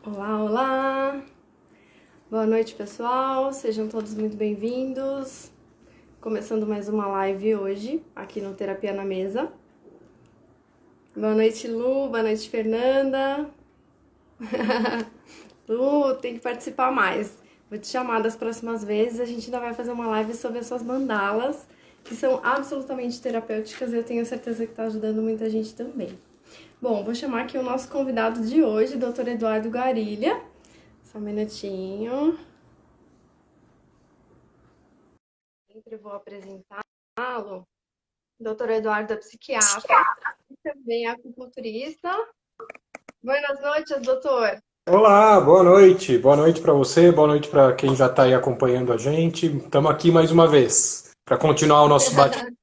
Olá, olá! Boa noite, pessoal. Sejam todos muito bem-vindos. Começando mais uma live hoje, aqui no Terapia na Mesa. Boa noite, Lu. Boa noite, Fernanda. Lu, tem que participar mais. Vou te chamar das próximas vezes. A gente ainda vai fazer uma live sobre as suas mandalas, que são absolutamente terapêuticas e eu tenho certeza que está ajudando muita gente também. Bom, vou chamar aqui o nosso convidado de hoje, Dr. Eduardo Garilha. Só um minutinho. Sempre vou apresentá-lo. Doutor Eduardo é psiquiatra e também é acupunturista. Boas noites, doutor. Olá, boa noite. Boa noite para você, boa noite para quem já está aí acompanhando a gente. Estamos aqui mais uma vez para continuar o nosso bate.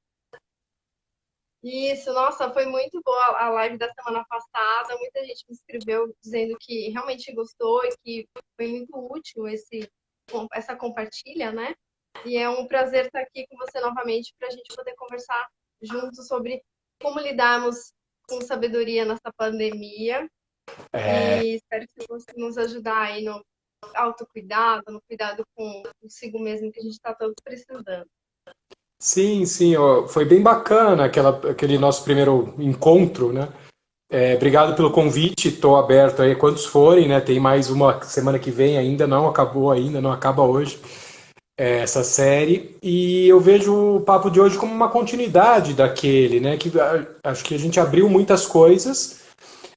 Isso, nossa, foi muito boa a live da semana passada. Muita gente me escreveu dizendo que realmente gostou e que foi muito útil essa compartilha, né? E é um prazer estar aqui com você novamente para a gente poder conversar juntos sobre como lidarmos com sabedoria nessa pandemia. E espero que você possa nos ajudar aí no autocuidado, no cuidado consigo mesmo, que a gente está todos precisando. Sim, sim, ó, foi bem bacana aquele nosso primeiro encontro, né? Obrigado pelo convite, estou aberto aí, quantos forem, né? Tem mais uma semana que vem ainda, não acabou ainda, não acaba hoje, essa série. E eu vejo o papo de hoje como uma continuidade daquele, né? Acho que a gente abriu muitas coisas.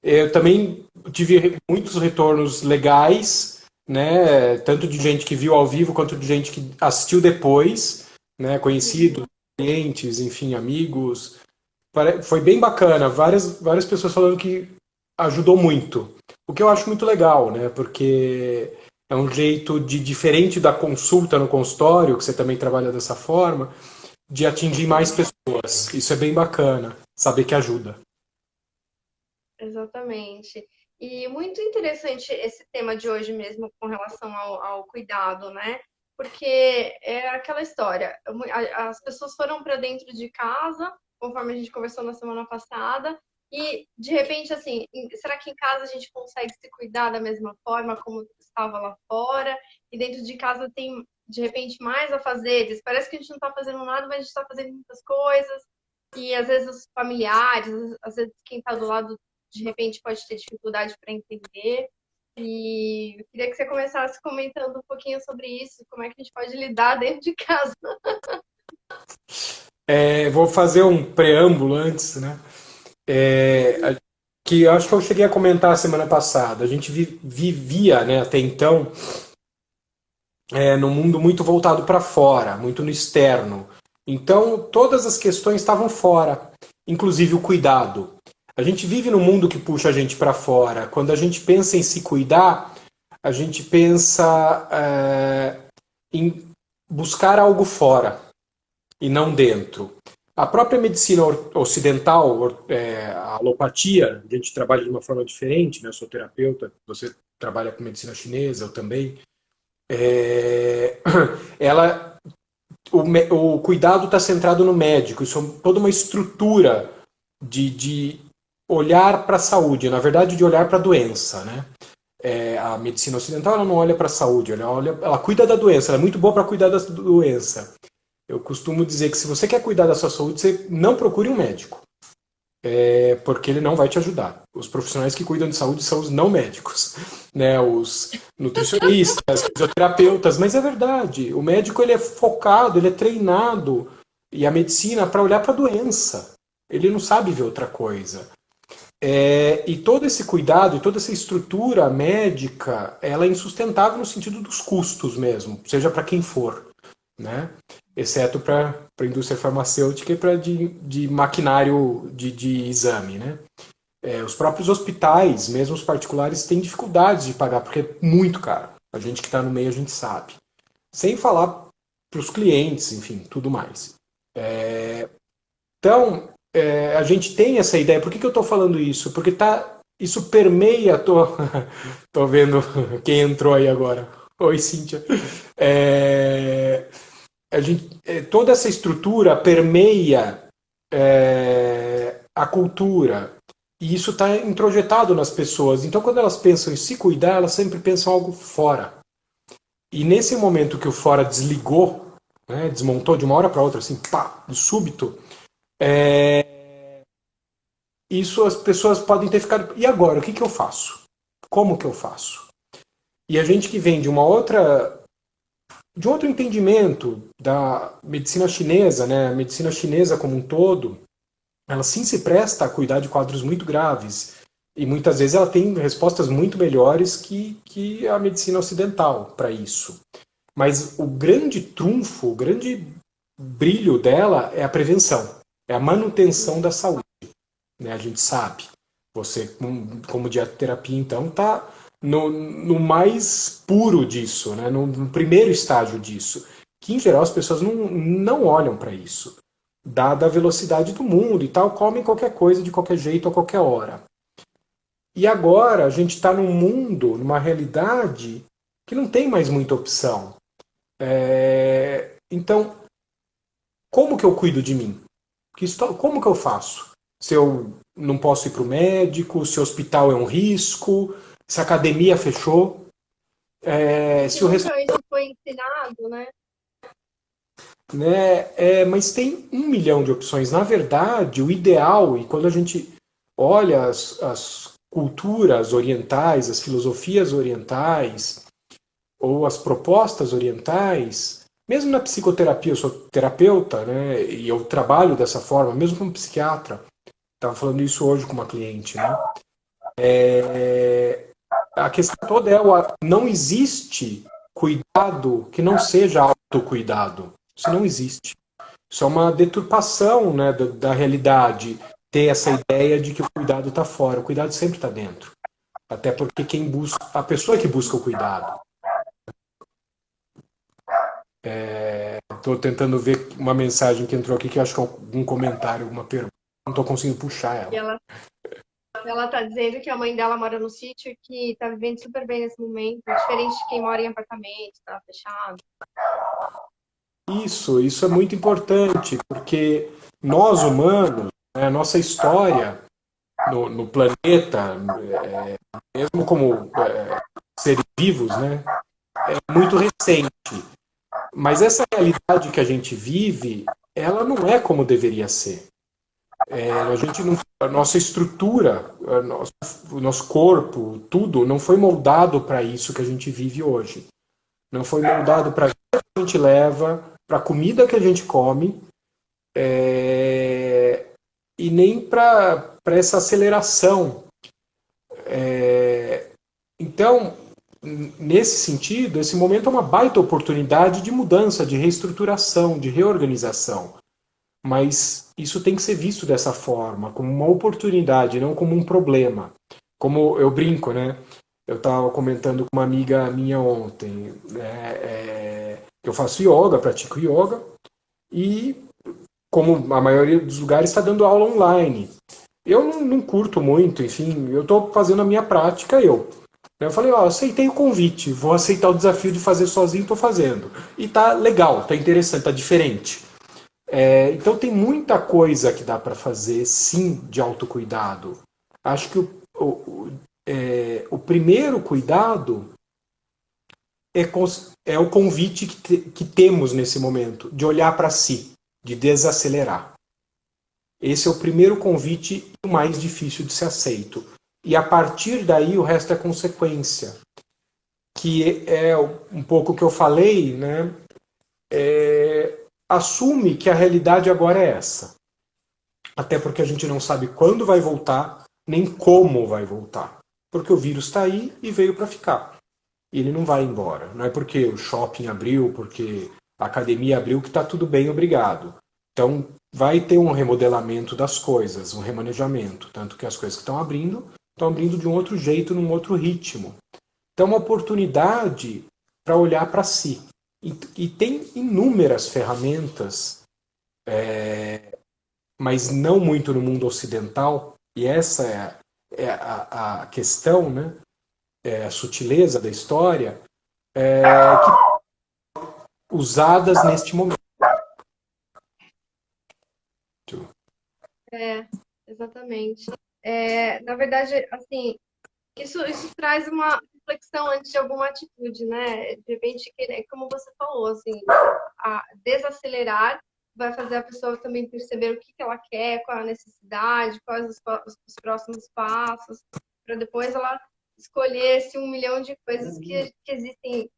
Eu também tive muitos retornos legais, né? Tanto de gente que viu ao vivo quanto de gente que assistiu depois, né? Conhecidos, Uhum. clientes, enfim, amigos. Foi bem bacana. Várias pessoas falando que ajudou muito. O que eu acho muito legal, né? Porque é um jeito de diferente da consulta no consultório, que você também trabalha dessa forma, de atingir mais Sim, pessoas. Isso é bem bacana, saber que ajuda. exatamente. E muito interessante esse tema de hoje mesmo com relação ao cuidado, né? Porque é aquela história, as pessoas foram para dentro de casa, conforme a gente conversou na semana passada, e de repente, assim, será que em casa a gente consegue se cuidar da mesma forma como estava lá fora? E dentro de casa tem, de repente, mais a fazer. Parece que a gente não está fazendo nada, mas a gente está fazendo muitas coisas. E às vezes os familiares, às vezes quem está do lado de repente pode ter dificuldade para entender. E eu queria que você começasse comentando um pouquinho sobre isso, como é que a gente pode lidar dentro de casa. Vou fazer um preâmbulo antes, né? Que eu acho que eu cheguei a comentar a semana passada. A gente vivia, né, até então, num mundo muito voltado para fora, muito no externo. Então, todas as questões estavam fora, inclusive o cuidado. A gente vive num mundo que puxa a gente para fora. Quando a gente pensa em se cuidar, a gente pensa em buscar algo fora e não dentro. A própria medicina ocidental, a alopatia, a gente trabalha de uma forma diferente, né? Eu sou terapeuta, você trabalha com medicina chinesa, eu também. É, ela, o cuidado está centrado no médico, isso é toda uma estrutura de olhar para a saúde, na verdade, de olhar para a doença, né? A medicina ocidental ela não olha para a saúde, ela cuida da doença, ela é muito boa para cuidar da doença. Eu costumo dizer que se você quer cuidar da sua saúde, você não procure um médico, porque ele não vai te ajudar. Os profissionais que cuidam de saúde são os não médicos, né? Os nutricionistas, fisioterapeutas, mas é verdade. O médico ele é focado, ele é treinado e a medicina para olhar para a doença. Ele não sabe ver outra coisa. E todo esse cuidado e toda essa estrutura médica, ela é insustentável no sentido dos custos mesmo, seja para quem for, né? Exceto para a indústria farmacêutica e para de maquinário de exame, né? Os próprios hospitais, mesmo os particulares, têm dificuldades de pagar, porque é muito caro. A gente que está no meio, a gente sabe. Sem falar para os clientes, enfim, tudo mais. Então, a gente tem essa ideia. Por que eu estou falando isso? Porque isso permeia. Tô vendo quem entrou aí agora. Oi, Cíntia. É, toda essa estrutura permeia a cultura. E isso está introjetado nas pessoas. Então, quando elas pensam em se cuidar, elas sempre pensam algo fora. E nesse momento que o fora desligou, né, desmontou de uma hora para outra, assim, pá, de súbito, isso as pessoas podem ter ficado. E agora, o que eu faço? Como que eu faço? E a gente que vem de um outro entendimento da medicina chinesa, né, a medicina chinesa como um todo, ela sim se presta a cuidar de quadros muito graves. E muitas vezes ela tem respostas muito melhores que a medicina ocidental para isso. Mas o grande trunfo, o grande brilho dela é a prevenção, é a manutenção da saúde. Né? A gente sabe. Você, como dietoterapia, então, está no mais puro disso, né? No primeiro estágio disso. Que, em geral, as pessoas não olham para isso. Dada a velocidade do mundo e tal, comem qualquer coisa de qualquer jeito a qualquer hora. E agora a gente está num mundo, numa realidade que não tem mais muita opção. Então, como que eu cuido de mim? Como que eu faço? Se eu não posso ir para o médico, se o hospital é um risco, se a academia fechou, Porque se o nunca isso foi ensinado, né? né, mas tem 1 milhão de opções. Na verdade, o ideal, e quando a gente olha as culturas orientais, as filosofias orientais, ou as propostas orientais, mesmo na psicoterapia, eu sou terapeuta, né, e eu trabalho dessa forma, mesmo como psiquiatra, estava falando isso hoje com uma cliente, né, a questão toda é não existe cuidado que não seja autocuidado. Isso não existe. Isso é uma deturpação, né, da realidade, ter essa ideia de que o cuidado está fora. O cuidado sempre está dentro. Até porque quem busca, a pessoa que busca o cuidado. Estou tentando ver uma mensagem que entrou aqui que eu acho que é algum comentário, alguma pergunta. Não estou conseguindo puxar E ela. ela tá dizendo que a mãe dela mora no sítio e que tá vivendo super bem nesse momento, diferente de quem mora em apartamento, tá fechado. Isso é muito importante, porque nós humanos, né, a nossa história no planeta, mesmo como seres vivos, né, é muito recente. Mas essa realidade que a gente vive, ela não é como deveria ser. A gente não, a nossa estrutura, o nosso corpo, tudo não foi moldado para isso que a gente vive hoje. Não foi moldado para a vida que a gente leva, para a comida que a gente come, e nem para essa aceleração. Então, nesse sentido, esse momento é uma baita oportunidade de mudança, de reestruturação, de reorganização. Mas isso tem que ser visto dessa forma, como uma oportunidade, não como um problema. Como eu brinco, né? Eu estava comentando com uma amiga minha ontem, né? Eu faço yoga, pratico yoga, e como a maioria dos lugares está dando aula online. Eu não curto muito, enfim, eu estou fazendo a minha prática, eu falei, ó, aceitei o convite, vou aceitar o desafio de fazer sozinho, estou fazendo. E tá legal, tá interessante, tá diferente. Então tem muita coisa que dá para fazer, sim, de autocuidado. Acho que o primeiro cuidado é o convite que temos nesse momento, de olhar para si, de desacelerar. Esse é o primeiro convite o mais difícil de ser aceito. E a partir daí o resto é consequência. Que é um pouco o que eu falei, né? Assume que a realidade agora é essa. Até porque a gente não sabe quando vai voltar, nem como vai voltar. Porque o vírus está aí e veio para ficar. E ele não vai embora. Não é porque o shopping abriu, porque a academia abriu que está tudo bem, obrigado. Então vai ter um remodelamento das coisas, um remanejamento. Tanto que as coisas que estão abrindo de um outro jeito, num outro ritmo. Então é uma oportunidade para olhar para si. E tem inúmeras ferramentas, mas não muito no mundo ocidental, e essa a questão, né? A sutileza da história, usadas neste momento. É, exatamente. Na verdade, assim, isso traz uma reflexão antes de alguma atitude, né? De repente, como você falou, assim, a desacelerar vai fazer a pessoa também perceber o que ela quer, qual é a necessidade, quais os próximos passos, para depois ela escolher esse 1 milhão de coisas que existem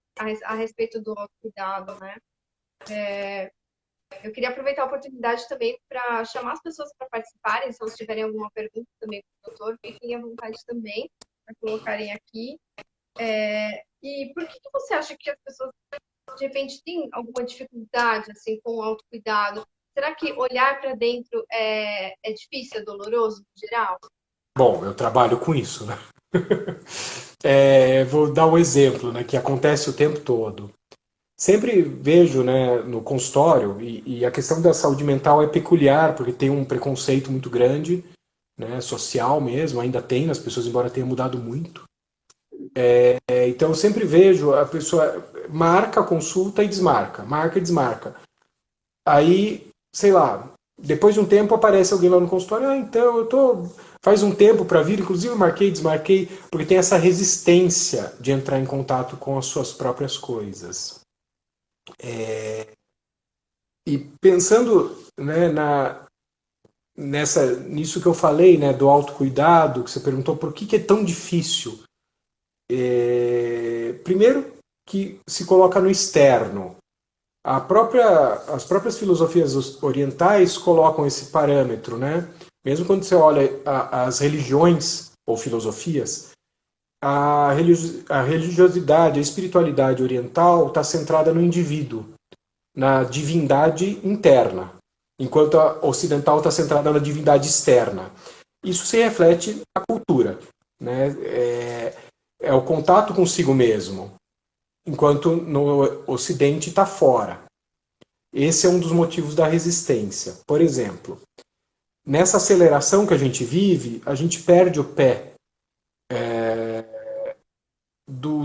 a respeito do autocuidado, né? Eu queria aproveitar a oportunidade também para chamar as pessoas para participarem, se elas tiverem alguma pergunta também para o doutor, fiquem à vontade também para colocarem aqui. E por que você acha que as pessoas, de repente, têm alguma dificuldade assim, com o autocuidado? Será que olhar para dentro é difícil, é doloroso, no geral? Bom, eu trabalho com isso, né? Vou dar um exemplo, né, que acontece o tempo todo. Sempre vejo, né, no consultório, e a questão da saúde mental é peculiar, porque tem um preconceito muito grande, né, social mesmo, ainda tem nas pessoas, embora tenha mudado muito. Então eu sempre vejo a pessoa marca a consulta e desmarca, marca e desmarca. Aí, sei lá, depois de um tempo aparece alguém lá no consultório, então eu tô faz um tempo para vir, inclusive eu marquei, desmarquei, porque tem essa resistência de entrar em contato com as suas próprias coisas. E pensando, né, nisso que eu falei, né, do autocuidado, que você perguntou por que é tão difícil. Primeiro, que se coloca no externo. As próprias filosofias orientais colocam esse parâmetro, né? Mesmo quando você olha as religiões ou filosofias, a religiosidade, a espiritualidade oriental está centrada no indivíduo, na divindade interna, enquanto a ocidental está centrada na divindade externa. Isso se reflete na cultura, né? É o contato consigo mesmo, enquanto no Ocidente está fora. Esse é um dos motivos da resistência. Por exemplo, nessa aceleração que a gente vive, a gente perde o pé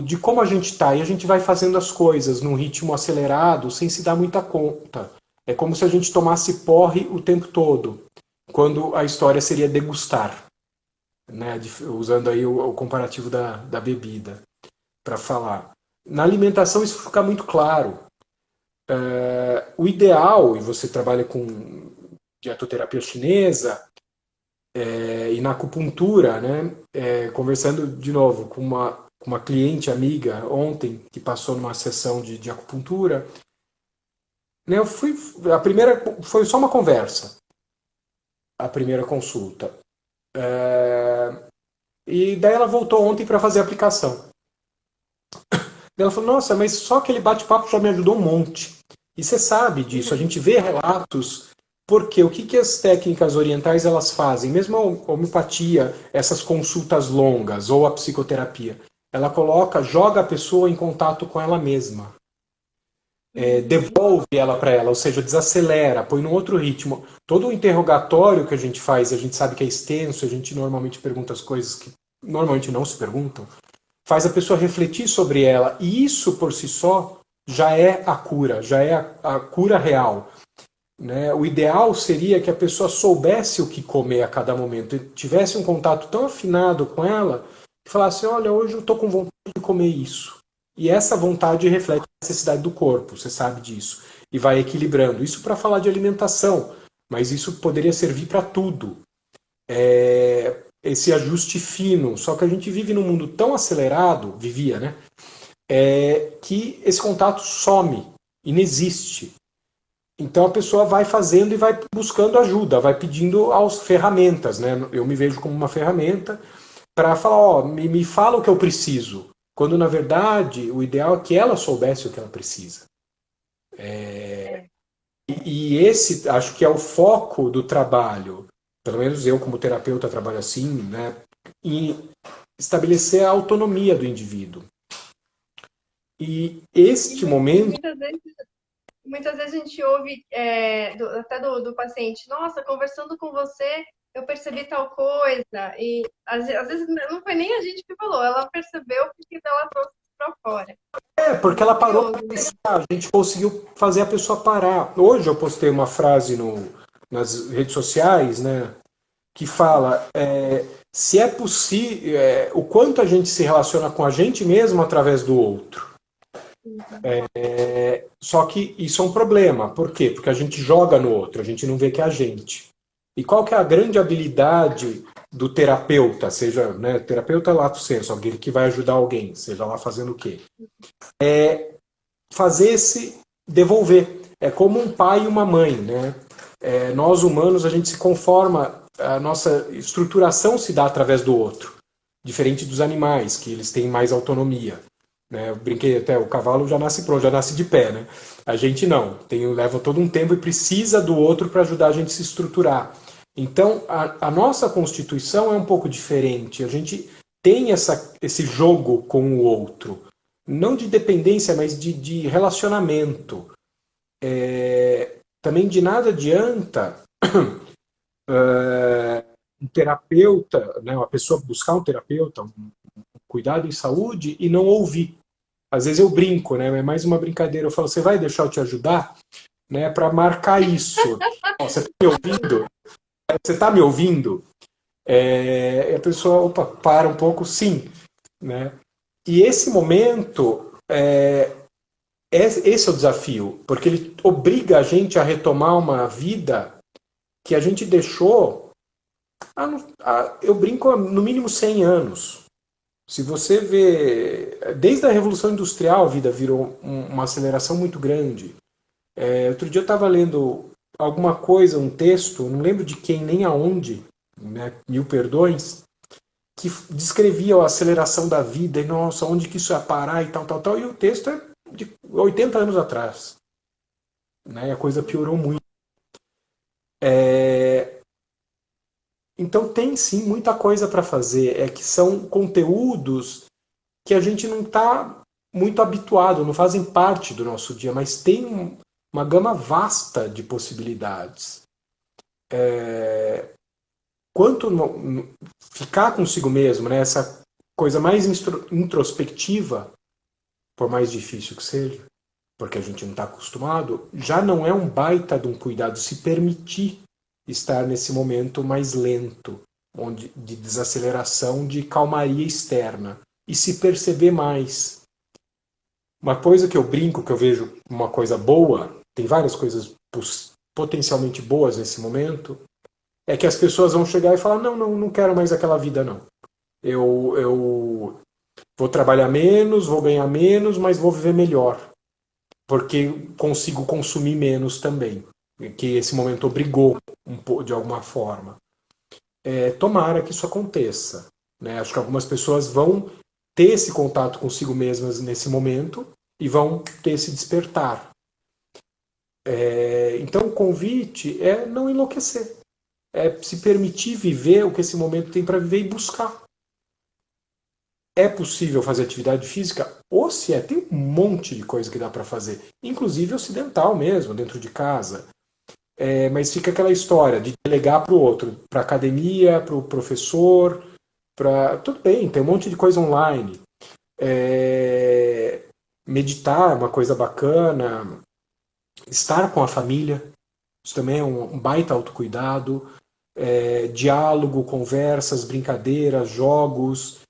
de como a gente está e a gente vai fazendo as coisas num ritmo acelerado sem se dar muita conta. É como se a gente tomasse porre o tempo todo, quando a história seria degustar, né? Usando aí o comparativo da bebida para falar. Na alimentação isso fica muito claro. O ideal, e você trabalha com dietoterapia chinesa e na acupuntura, né? Conversando de novo com uma cliente amiga ontem que passou numa sessão de acupuntura, né? A primeira foi só uma conversa, a primeira consulta. E daí ela voltou ontem para fazer a aplicação. Ela falou, nossa, mas só aquele bate-papo já me ajudou um monte. E você sabe disso, a gente vê relatos, porque o que as técnicas orientais elas fazem? Mesmo a homeopatia, essas consultas longas, ou a psicoterapia, ela joga a pessoa em contato com ela mesma. Devolve ela para ela, ou seja, desacelera, põe num outro ritmo. Todo o interrogatório que a gente faz, a gente sabe que é extenso, a gente normalmente pergunta as coisas que normalmente não se perguntam, faz a pessoa refletir sobre ela. E isso, por si só, já é a cura, já é a cura real. Né? O ideal seria que a pessoa soubesse o que comer a cada momento, tivesse um contato tão afinado com ela, que falasse, olha, hoje eu estou com vontade de comer isso. E essa vontade reflete a necessidade do corpo, você sabe disso. E vai equilibrando. Isso para falar de alimentação, mas isso poderia servir para tudo. Esse ajuste fino. Só que a gente vive num mundo tão acelerado, vivia, né? Que esse contato some, inexiste. Então a pessoa vai fazendo e vai buscando ajuda, vai pedindo as ferramentas, né? Eu me vejo como uma ferramenta para falar, ó, me fala o que eu preciso. Quando na verdade o ideal é que ela soubesse o que ela precisa. E esse acho que é o foco do trabalho. Pelo menos eu como terapeuta trabalho assim, né? Em estabelecer a autonomia do indivíduo. E este momento Muitas vezes a gente ouve até do paciente, nossa, conversando com você, eu percebi tal coisa. E às vezes não foi nem a gente que falou, ela percebeu porque ela trouxe para fora. porque ela parou para Curioso, né? pensar, a gente conseguiu fazer a pessoa parar. Hoje eu postei uma frase nas redes sociais, né? que fala se é possível, o quanto a gente se relaciona com a gente mesmo através do outro. Só que isso é um problema. Por quê? Porque a gente joga no outro, a gente não vê que é a gente. E qual que é a grande habilidade do terapeuta, seja, né, terapeuta lato sensu, alguém que vai ajudar alguém, seja lá fazendo o quê? Fazer esse devolver. É como um pai e uma mãe, né? Nós humanos, a gente se conforma, a nossa estruturação se dá através do outro, diferente dos animais, que eles têm mais autonomia. Né? Eu brinquei até, o cavalo já nasce pronto, já nasce de pé, né? A gente não, leva todo um tempo e precisa do outro para ajudar a gente a se estruturar. Então, a nossa constituição é um pouco diferente, a gente tem esse jogo com o outro, não de dependência, mas de relacionamento. Também de nada adianta um terapeuta, né, uma pessoa buscar um terapeuta, um cuidado em saúde e não ouvir. Às vezes eu brinco, né? É mais uma brincadeira. Eu falo, você vai deixar eu te ajudar? Né, para marcar isso. Você está me ouvindo? Você está me ouvindo? E a pessoa, opa, para um pouco, sim. Né? E esse momento, esse é o desafio, porque ele obriga a gente a retomar uma vida que a gente deixou, eu brinco, no mínimo 100 anos. Se você vê, desde a Revolução Industrial a vida virou uma aceleração muito grande. Outro dia eu estava lendo alguma coisa, um texto, não lembro de quem nem aonde, né, mil perdões, que descrevia a aceleração da vida e, nossa, onde que isso ia parar e tal, tal, tal. E o texto é de 80 anos atrás. Né, e a coisa piorou muito. Então tem sim muita coisa para fazer. É que são conteúdos que a gente não está muito habituado, não fazem parte do nosso dia, mas tem uma gama vasta de possibilidades. Quanto ficar consigo mesmo, né, essa coisa mais introspectiva, por mais difícil que seja, porque a gente não está acostumado, já não é um baita de um cuidado se permitir estar nesse momento mais lento, de desaceleração, de calmaria externa, e se perceber mais. Uma coisa que eu brinco, que eu vejo uma coisa boa, tem várias coisas potencialmente boas nesse momento, é que as pessoas vão chegar e falar, não quero mais aquela vida, não. Eu vou trabalhar menos, vou ganhar menos, mas vou viver melhor. Porque consigo consumir menos também. Que esse momento obrigou de alguma forma. Tomara que isso aconteça. Né? Acho que algumas pessoas vão ter esse contato consigo mesmas nesse momento e vão ter esse despertar. Então o convite é não enlouquecer. É se permitir viver o que esse momento tem para viver e buscar. É possível fazer atividade física? Ou se tem um monte de coisa que dá para fazer, inclusive ocidental mesmo, dentro de casa. Mas fica aquela história de delegar para o outro, para a academia, para o professor, tudo bem, tem um monte de coisa online. Meditar é uma coisa bacana, estar com a família, isso também é um baita autocuidado. Diálogo, conversas, brincadeiras, jogos.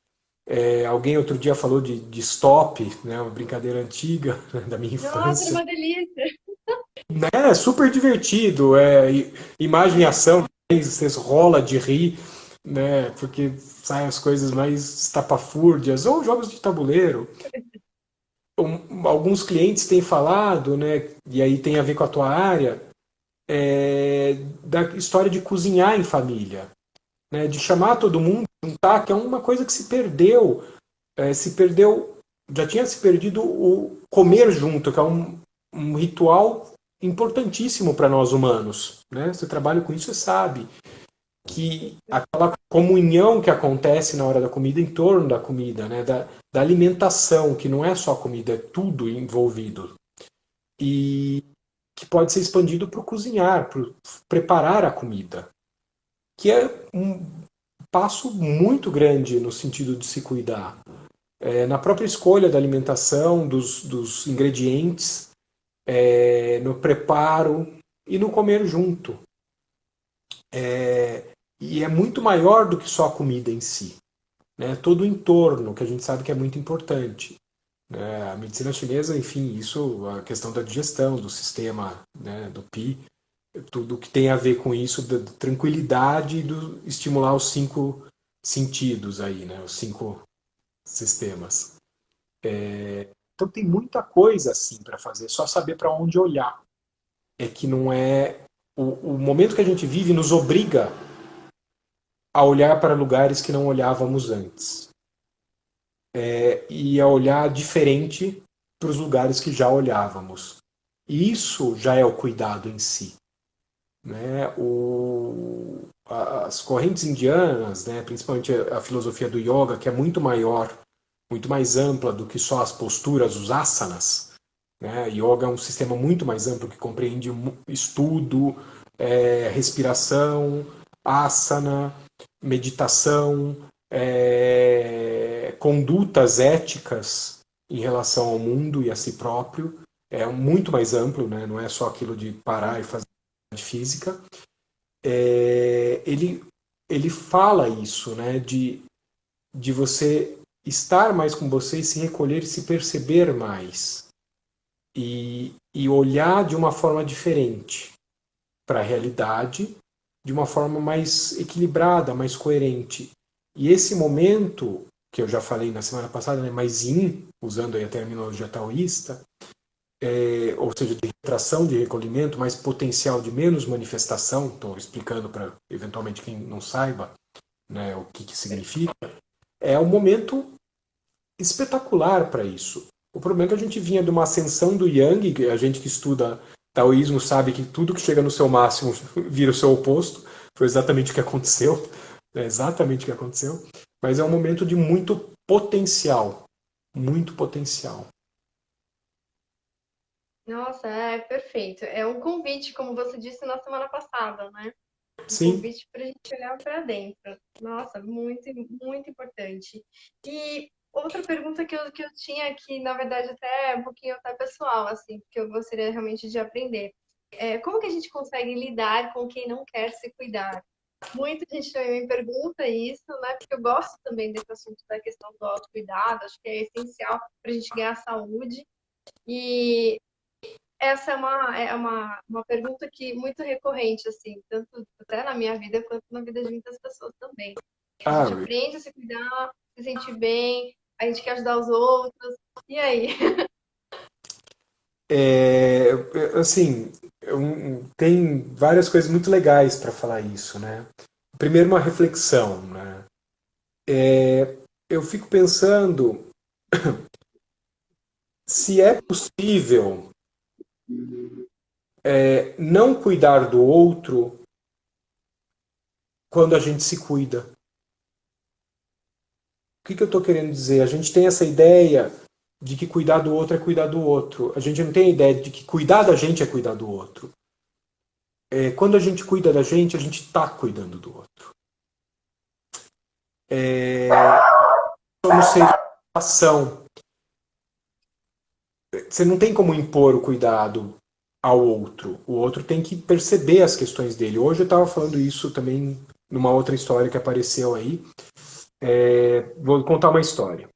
Alguém outro dia falou de stop, né, uma brincadeira antiga da minha Nossa, era infância. uma delícia. É super divertido, imagem e ação, você rola de rir, né, porque saem as coisas mais estapafúrdias, ou jogos de tabuleiro. Alguns clientes têm falado, né, e aí tem a ver com a tua área, da história de cozinhar em família, né, de chamar todo mundo, juntar, que é uma coisa que se perdeu, já tinha se perdido o comer junto, que é um ritual importantíssimo para nós humanos. Né? Você trabalha com isso, você sabe que aquela comunhão que acontece na hora da comida, em torno da comida, né? da alimentação, que não é só comida, é tudo envolvido. E que pode ser expandido para o cozinhar, para preparar a comida, que é um passo muito grande no sentido de se cuidar. Na própria escolha da alimentação, dos ingredientes, no preparo e no comer junto. e é muito maior do que só a comida em si, né? Todo o entorno, que a gente sabe que é muito importante. A medicina chinesa, enfim, isso, a questão da digestão, do sistema, né, do Pi, tudo que tem a ver com isso, da tranquilidade e do estimular os 5 sentidos aí, né, os 5 sistemas. Então tem muita coisa assim para fazer, só saber para onde olhar. É que não é o momento que a gente vive nos obriga a olhar para lugares que não olhávamos antes. E a olhar diferente para os lugares que já olhávamos. E isso já é o cuidado em si. Né? As correntes indianas, né? Principalmente a filosofia do yoga, que é muito maior, muito mais ampla do que só as posturas, os asanas. Né? Yoga é um sistema muito mais amplo que compreende estudo, respiração, asana, meditação, condutas éticas em relação ao mundo e a si próprio. É muito mais amplo, né? Não é só aquilo de parar e fazer física. Ele fala isso, né? De você estar mais com você e se recolher e se perceber mais. E olhar de uma forma diferente para a realidade, de uma forma mais equilibrada, mais coerente. E esse momento, que eu já falei na semana passada, né, mais yin, usando aí a terminologia taoísta, ou seja, de retração, de recolhimento, mais potencial de menos manifestação, estou explicando para eventualmente quem não saiba, né, o que significa, é um momento espetacular para isso. O problema é que a gente vinha de uma ascensão do Yang, a gente que estuda taoísmo sabe que tudo que chega no seu máximo vira o seu oposto. Foi exatamente o que aconteceu. É exatamente o que aconteceu. Mas é um momento de muito potencial. Muito potencial. Nossa, é perfeito. É um convite, como você disse na semana passada, né? Um Sim. convite para a gente olhar para dentro. Nossa, muito, muito importante. E outra pergunta que eu tinha aqui, na verdade, até um pouquinho até pessoal, assim, que eu gostaria realmente de aprender. Como que a gente consegue lidar com quem não quer se cuidar? Muita gente também me pergunta isso, né? Porque eu gosto também desse assunto da questão do autocuidado, acho que é essencial para a gente ganhar saúde. E essa é uma pergunta que muito recorrente, assim, tanto até na minha vida quanto na vida de muitas pessoas também. A Ah, gente aprende a se cuidar, se sentir bem, a gente quer ajudar os outros. E aí? assim, tem várias coisas muito legais para falar isso, né? Primeiro, uma reflexão, né? Eu fico pensando se é possível não cuidar do outro quando a gente se cuida. O que eu estou querendo dizer? A gente tem essa ideia de que cuidar do outro é cuidar do outro. A gente não tem a ideia de que cuidar da gente é cuidar do outro. Quando a gente cuida da gente, a gente está cuidando do outro. Somos seres de ação. Você não tem como impor o cuidado ao outro. O outro tem que perceber as questões dele. Hoje eu estava falando isso também numa outra história que apareceu aí. Vou contar uma história.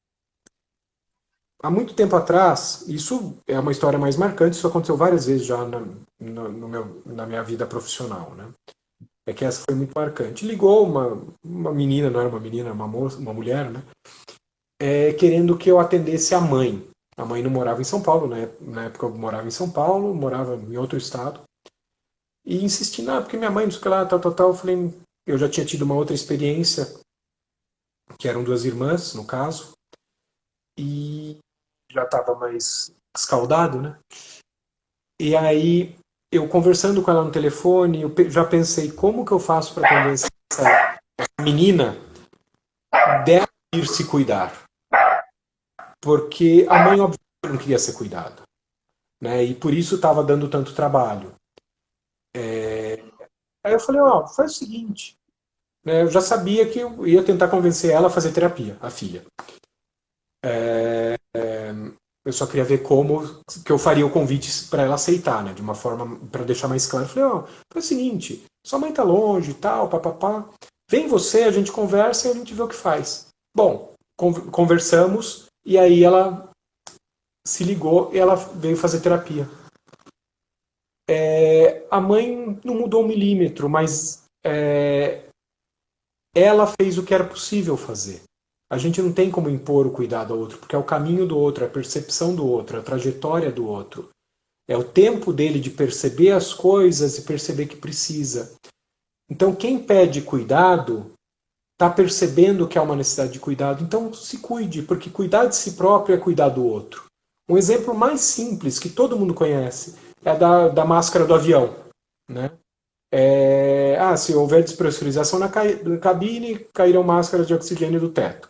Há muito tempo atrás, isso é uma história mais marcante, isso aconteceu várias vezes já na minha vida profissional, né? É que essa foi muito marcante. Ligou uma menina, não era uma menina, uma moça, uma mulher, né? Querendo que eu atendesse a mãe. A mãe não morava em São Paulo, né? Na época eu morava em São Paulo, morava em outro estado. E insisti, não, porque minha mãe, não sei o que lá, tal, tal, tal. Eu falei, eu já tinha tido uma outra experiência, que eram duas irmãs, no caso, e já estava mais escaldado, né? E aí, eu conversando com ela no telefone, eu já pensei, como que eu faço para convencer essa menina dela ir se cuidar? Porque a mãe, obviamente, não queria ser cuidada, né? E por isso estava dando tanto trabalho. Aí eu falei, ó, faz o seguinte, né? Eu já sabia que eu ia tentar convencer ela a fazer terapia, a filha. Eu só queria ver como que eu faria o convite para ela aceitar, né? De uma forma para deixar mais claro. Eu falei, ó, faz o seguinte, sua mãe tá longe e tal, papapá. Vem você, a gente conversa e a gente vê o que faz. Bom, conversamos e aí ela se ligou e ela veio fazer terapia. A mãe não mudou 1 milímetro, mas ela fez o que era possível fazer. A gente não tem como impor o cuidado ao outro, porque é o caminho do outro, é a percepção do outro, é a trajetória do outro. É o tempo dele de perceber as coisas e perceber que precisa. Então, quem pede cuidado está percebendo que há uma necessidade de cuidado. Então, se cuide, porque cuidar de si próprio é cuidar do outro. Um exemplo mais simples, que todo mundo conhece, é da máscara do avião. Né? Se houver despressurização na cabine, cairão máscaras de oxigênio do teto.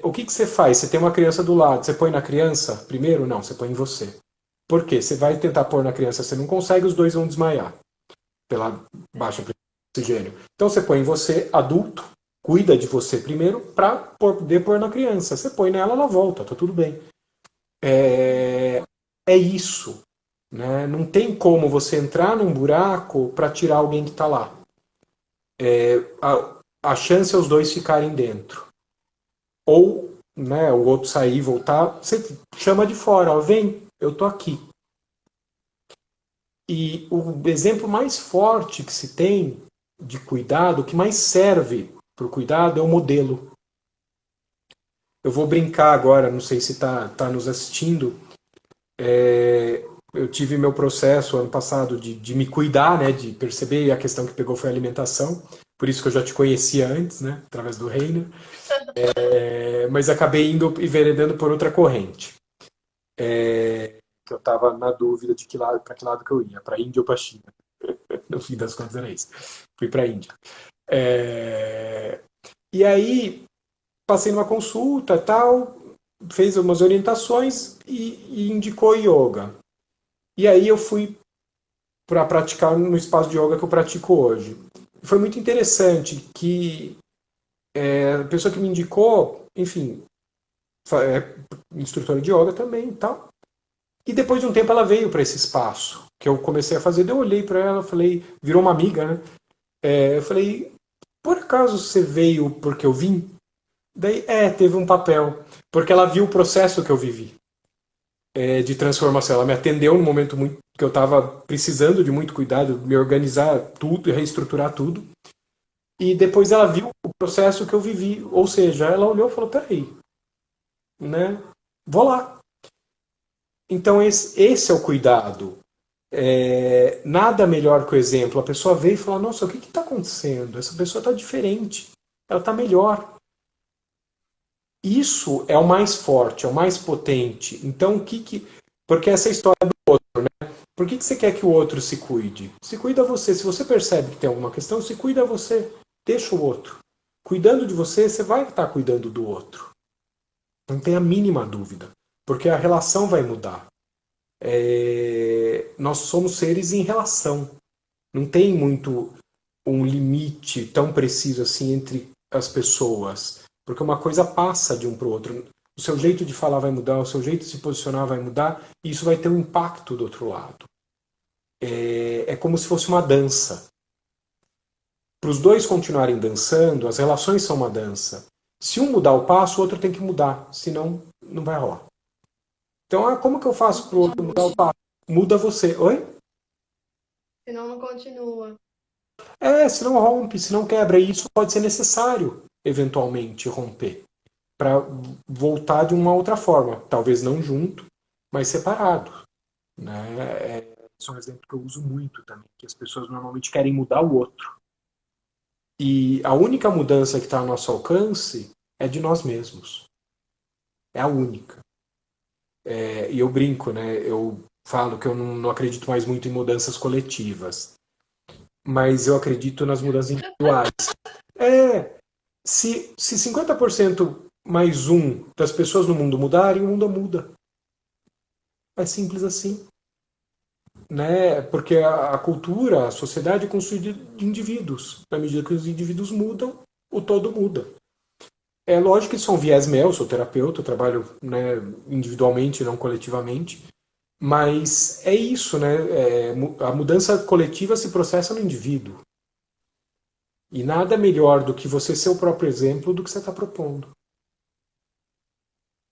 O que você faz? Você tem uma criança do lado, você põe na criança primeiro? Não, você põe em você. Por quê? Você vai tentar pôr na criança, você não consegue, os dois vão desmaiar pela baixa pressão de oxigênio. Então você põe em você, adulto, cuida de você primeiro para poder pôr na criança. Você põe nela, ela volta, tá tudo bem. É isso. Né? Não tem como você entrar num buraco para tirar alguém que está lá. A chance é os dois ficarem dentro. Ou né, o outro sair e voltar, você chama de fora, ó, vem, eu tô aqui. E o exemplo mais forte que se tem de cuidado, que mais serve para o cuidado, é o modelo. Eu vou brincar agora, não sei se está nos assistindo. Eu tive meu processo ano passado de me cuidar, né, de perceber, e a questão que pegou foi a alimentação. Por isso que eu já te conhecia antes, né, através do Reino. Mas acabei indo e veredando por outra corrente. Que eu estava na dúvida de para que lado que eu ia, para a Índia ou para a China. No fim das contas era isso. Fui para a Índia. E aí passei numa consulta, tal, fez umas orientações e indicou yoga. E aí eu fui para praticar no espaço de yoga que eu pratico hoje. Foi muito interessante que a pessoa que me indicou, enfim, é instrutora de yoga também e tal. E depois de um tempo ela veio para esse espaço que eu comecei a fazer. Daí eu olhei para ela, falei, virou uma amiga, né? Eu falei, por acaso você veio porque eu vim? Daí, teve um papel, porque ela viu o processo que eu vivi de transformação. Ela me atendeu no momento muito que eu estava precisando de muito cuidado, me organizar tudo, reestruturar tudo. E depois ela viu o processo que eu vivi, ou seja, ela olhou e falou, peraí, né? Vou lá. Então esse é o cuidado. Nada melhor que o exemplo. A pessoa veio e fala, nossa, o que está acontecendo? Essa pessoa está diferente, ela está melhor. Isso é o mais forte, é o mais potente. Então, porque essa história do outro, né? Por que você quer que o outro se cuide? Se cuida você. Se você percebe que tem alguma questão, se cuida você. Deixa o outro. Cuidando de você, você vai estar cuidando do outro. Não tem a mínima dúvida. Porque a relação vai mudar. Nós somos seres em relação. Não tem muito um limite tão preciso assim entre as pessoas. Porque uma coisa passa de um para o outro. O seu jeito de falar vai mudar, o seu jeito de se posicionar vai mudar, e isso vai ter um impacto do outro lado. É como se fosse uma dança. Para os dois continuarem dançando, as relações são uma dança. Se um mudar o passo, o outro tem que mudar, senão não vai rolar. Então, como que eu faço para o outro mudar o passo? Muda você. Oi? Senão não continua. Se não rompe, se não quebra. E isso pode ser necessário, eventualmente, romper. Para voltar de uma outra forma. Talvez não junto, mas separado. Né? Esse é um exemplo que eu uso muito também. Que as pessoas normalmente querem mudar o outro. E a única mudança que está ao nosso alcance é de nós mesmos. É a única. E eu brinco, né? Eu falo que eu não acredito mais muito em mudanças coletivas. Mas eu acredito nas mudanças individuais. Se 50% mais um das pessoas no mundo mudarem, o mundo muda. É simples assim. Né? Porque a cultura, a sociedade é construída de indivíduos. Na medida que os indivíduos mudam, o todo muda. É lógico que isso é um viés meu, eu sou terapeuta, eu trabalho, né, individualmente, não coletivamente. Mas é isso, né? A mudança coletiva se processa no indivíduo. E nada melhor do que você ser o próprio exemplo do que você está propondo.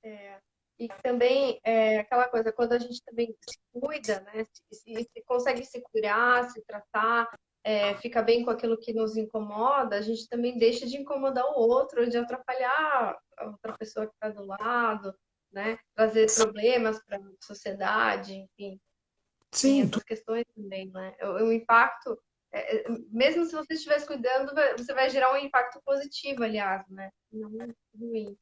É, e também aquela coisa, quando a gente também se cuida, né? Se consegue se curar, se tratar, fica bem com aquilo que nos incomoda, a gente também deixa de incomodar o outro, de atrapalhar a outra pessoa que está do lado, né? Trazer problemas para a sociedade, enfim, tem Sim, essas questões também, né? O impacto, mesmo se você estiver cuidando, você vai gerar um impacto positivo, aliás, né? Não ruim.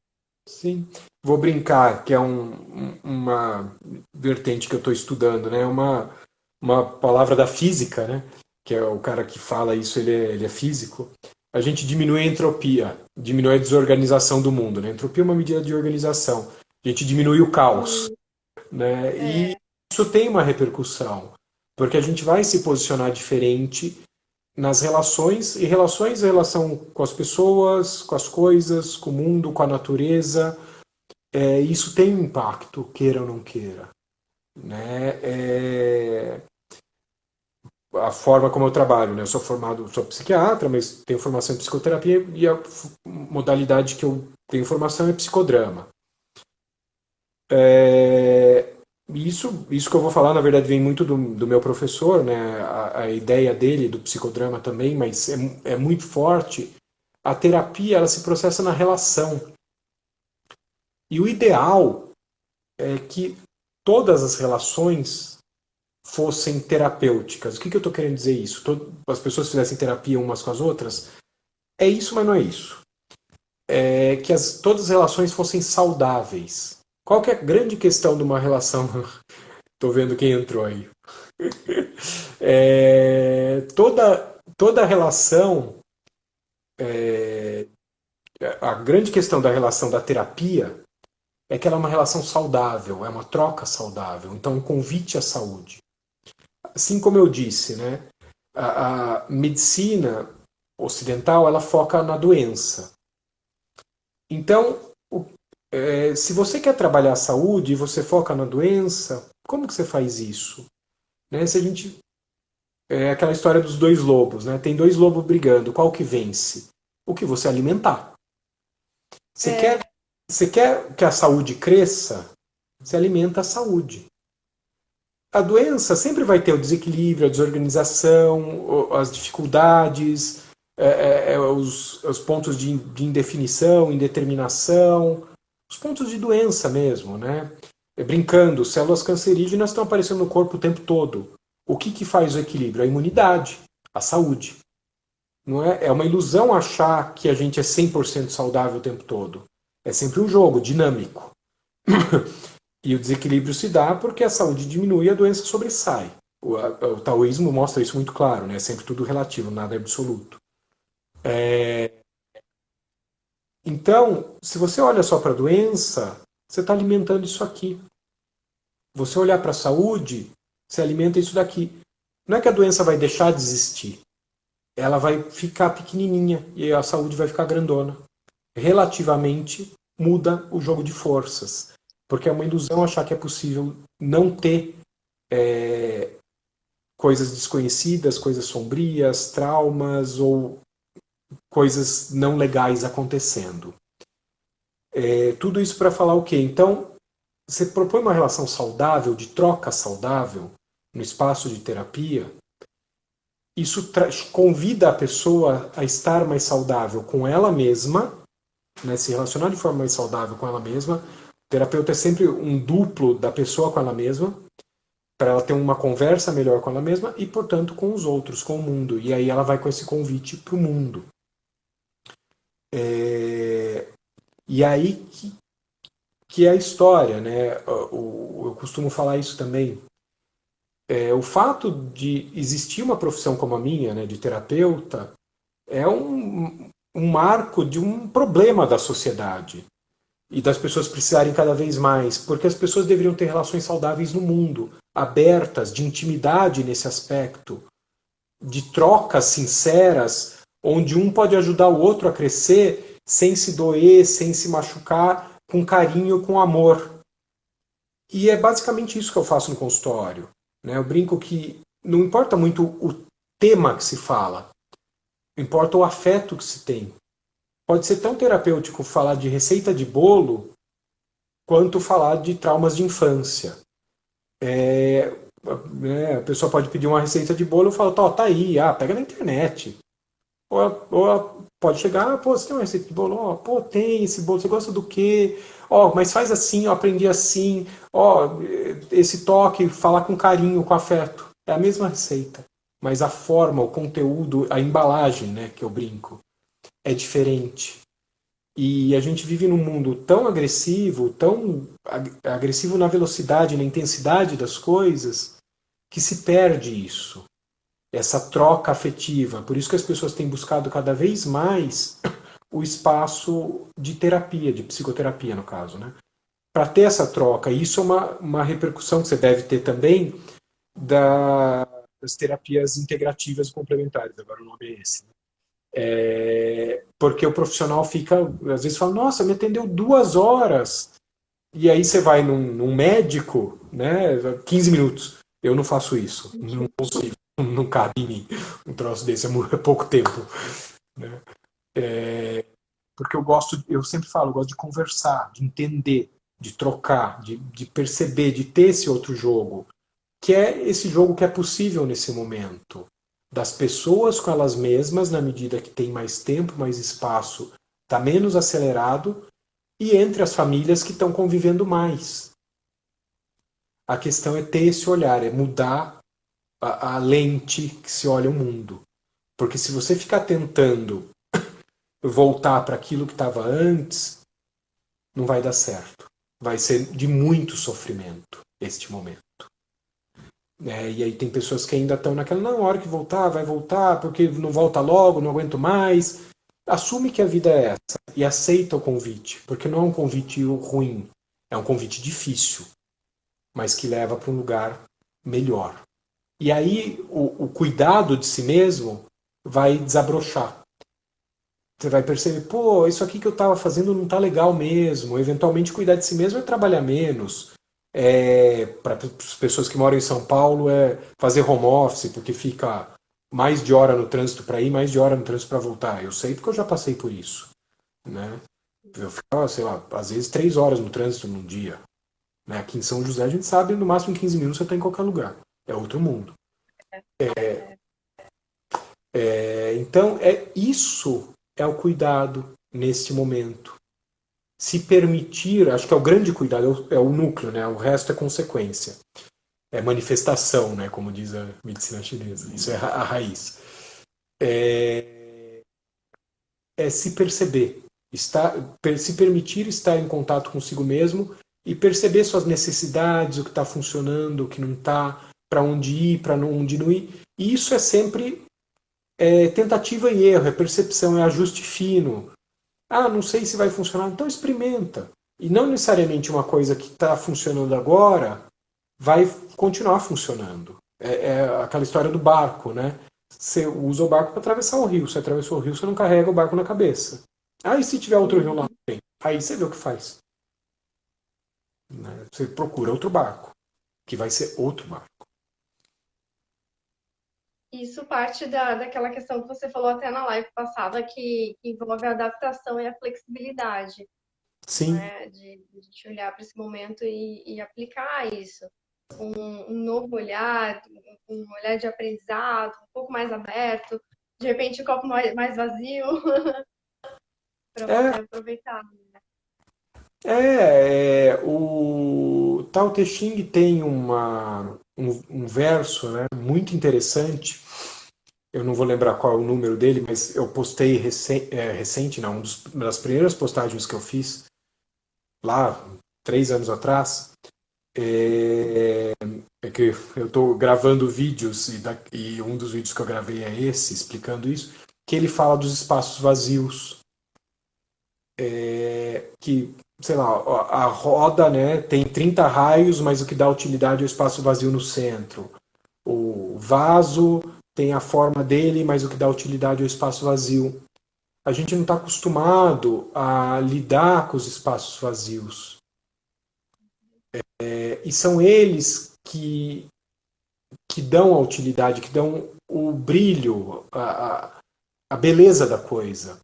sim. Vou brincar, que é uma vertente que eu estou estudando, né? Uma palavra da física, né? Que é o cara que fala isso, ele é físico. A gente diminui a entropia, diminui a desorganização do mundo, né? Entropia é uma medida de organização. A gente diminui o caos, Hum, né? E É, isso tem uma repercussão, porque a gente vai se posicionar diferente nas relações, e relações é relação com as pessoas, com as coisas, com o mundo, com a natureza. Isso tem um impacto, queira ou não queira. Né? A forma como eu trabalho, né? Eu sou psiquiatra, mas tenho formação em psicoterapia e a modalidade que eu tenho formação é psicodrama. É, isso que eu vou falar, na verdade, vem muito do meu professor, né? A ideia dele, do psicodrama também, mas é muito forte. A terapia, ela se processa na relação. E o ideal é que todas as relações fossem terapêuticas. O que eu estou querendo dizer isso? As pessoas fizessem terapia umas com as outras? É isso, mas não é isso. É que todas as relações fossem saudáveis. Qual que é a grande questão de uma relação? Estou vendo quem entrou aí. Toda relação, a grande questão da relação da terapia é que ela é uma relação saudável, é uma troca saudável. Então, um convite à saúde. Assim como eu disse, né, a medicina ocidental ela foca na doença. Então, se você quer trabalhar a saúde e você foca na doença, como que você faz isso? Né, se a gente é aquela história dos dois lobos, né? Tem dois lobos brigando, qual que vence? O que você alimentar. Você quer, é, você quer que a saúde cresça? Você alimenta a saúde. A doença sempre vai ter o desequilíbrio, a desorganização, as dificuldades, os pontos de indefinição, indeterminação, os pontos de doença mesmo, né? Brincando, células cancerígenas estão aparecendo no corpo o tempo todo. O que faz o equilíbrio? A imunidade, a saúde. Não é? É uma ilusão achar que a gente é 100% saudável o tempo todo. É sempre um jogo dinâmico. E o desequilíbrio se dá porque a saúde diminui e a doença sobressai. O taoísmo mostra isso muito claro, né? É sempre tudo relativo, nada é absoluto. Então, se você olha só para a doença, você está alimentando isso aqui. Você olhar para a saúde, você alimenta isso daqui. Não é que a doença vai deixar de existir, ela vai ficar pequenininha e a saúde vai ficar grandona. Relativamente muda o jogo de forças, porque é uma ilusão achar que é possível não ter coisas desconhecidas, coisas sombrias, traumas ou coisas não legais acontecendo. Tudo isso para falar o quê? Então, você propõe uma relação saudável, de troca saudável, no espaço de terapia, isso convida a pessoa a estar mais saudável com ela mesma, né, se relacionar de forma mais saudável com ela mesma. O terapeuta é sempre um duplo da pessoa com ela mesma, para ela ter uma conversa melhor com ela mesma e, portanto, com os outros, com o mundo. E aí ela vai com esse convite para o mundo. E aí que é a história, né? Eu costumo falar isso também. O fato de existir uma profissão como a minha, né, de terapeuta, é um marco de um problema da sociedade e das pessoas precisarem cada vez mais, porque as pessoas deveriam ter relações saudáveis no mundo, abertas, de intimidade nesse aspecto, de trocas sinceras, onde um pode ajudar o outro a crescer sem se doer, sem se machucar, com carinho, com amor. E é basicamente isso que eu faço no consultório. Né? Eu brinco que não importa muito o tema que se fala, importa o afeto que se tem. Pode ser tão terapêutico falar de receita de bolo quanto falar de traumas de infância. A pessoa pode pedir uma receita de bolo e fala, tá aí, pega na internet. Ou pode chegar, pô, você tem uma receita de bolo? Pô, tem esse bolo, você gosta do quê? Mas faz assim, eu aprendi assim. Esse toque, falar com carinho, com afeto. É a mesma receita. Mas a forma, o conteúdo, a embalagem, né, que eu brinco, é diferente. E a gente vive num mundo tão agressivo, tão agressivo na velocidade, na intensidade das coisas, que se perde isso, essa troca afetiva. Por isso que as pessoas têm buscado cada vez mais o espaço de terapia, de psicoterapia, no caso, né? Para ter essa troca. E isso é uma repercussão que você deve ter também das terapias integrativas e complementares. Agora o nome é esse. Porque o profissional fica, às vezes fala, nossa, me atendeu 2 horas. E aí você vai num médico, né, 15 minutos. Eu não faço isso. Não consigo. Não cabe em mim um troço desse. É pouco tempo. Né? Porque eu sempre falo, eu gosto de conversar, de entender, de trocar, de perceber, de ter esse outro jogo. Que é esse jogo que é possível nesse momento. Das pessoas com elas mesmas, na medida que tem mais tempo, mais espaço, está menos acelerado, e entre as famílias que estão convivendo mais. A questão é ter esse olhar, é mudar a lente que se olha o mundo. Porque se você ficar tentando voltar para aquilo que estava antes, não vai dar certo. Vai ser de muito sofrimento este momento. E aí tem pessoas que ainda estão naquela, não, a hora que voltar, vai voltar, porque não volta logo, não aguento mais. Assume que a vida é essa e aceita o convite, porque não é um convite ruim, é um convite difícil, mas que leva para um lugar melhor. E aí o cuidado de si mesmo vai desabrochar. Você vai perceber, pô, isso aqui que eu estava fazendo não está legal mesmo. Eventualmente, cuidar de si mesmo é trabalhar menos. Para as pessoas que moram em São Paulo, é fazer home office, porque fica mais de hora no trânsito para ir, mais de hora no trânsito para voltar. Eu sei porque eu já passei por isso. Né? Eu ficava, sei lá, às vezes 3 horas no trânsito num dia. Né? Aqui em São José a gente sabe, no máximo em 15 minutos você está em qualquer lugar. É outro mundo. Então, isso é o cuidado neste momento. Se permitir, acho que é o grande cuidado, é o núcleo, né? O resto é consequência. É manifestação, né? Como diz a medicina chinesa. Isso é a raiz. É se perceber, se permitir estar em contato consigo mesmo e perceber suas necessidades, o que está funcionando, o que não está, para onde ir, para onde não ir. E isso é sempre tentativa e erro, é percepção, é ajuste fino. Não sei se vai funcionar, então experimenta. E não necessariamente uma coisa que está funcionando agora vai continuar funcionando. É aquela história do barco, né? Você usa o barco para atravessar o rio. Você atravessou o rio, você não carrega o barco na cabeça. E se tiver outro rio lá na frente? Aí você vê o que faz. Né? Você procura outro barco, que vai ser outro barco. Isso parte daquela questão que você falou até na live passada, que envolve a adaptação e a flexibilidade, Sim, né? De a gente olhar para esse momento e aplicar isso. Um novo olhar, um olhar de aprendizado, um pouco mais aberto, de repente o copo mais vazio, para você é, aproveitar. o Tao Te Ching tem um verso, né, muito interessante. Eu não vou lembrar qual é o número dele, mas eu postei recente, não, uma das primeiras postagens que eu fiz lá 3 anos atrás. É que eu estou gravando vídeos e um dos vídeos que eu gravei é esse, explicando isso, que ele fala dos espaços vazios, que, sei lá, a roda, né, tem 30 raios, mas o que dá utilidade é o espaço vazio no centro. O vaso tem a forma dele, mas o que dá utilidade é o espaço vazio. A gente não está acostumado a lidar com os espaços vazios. E são eles que dão a utilidade, que dão o brilho, a beleza da coisa.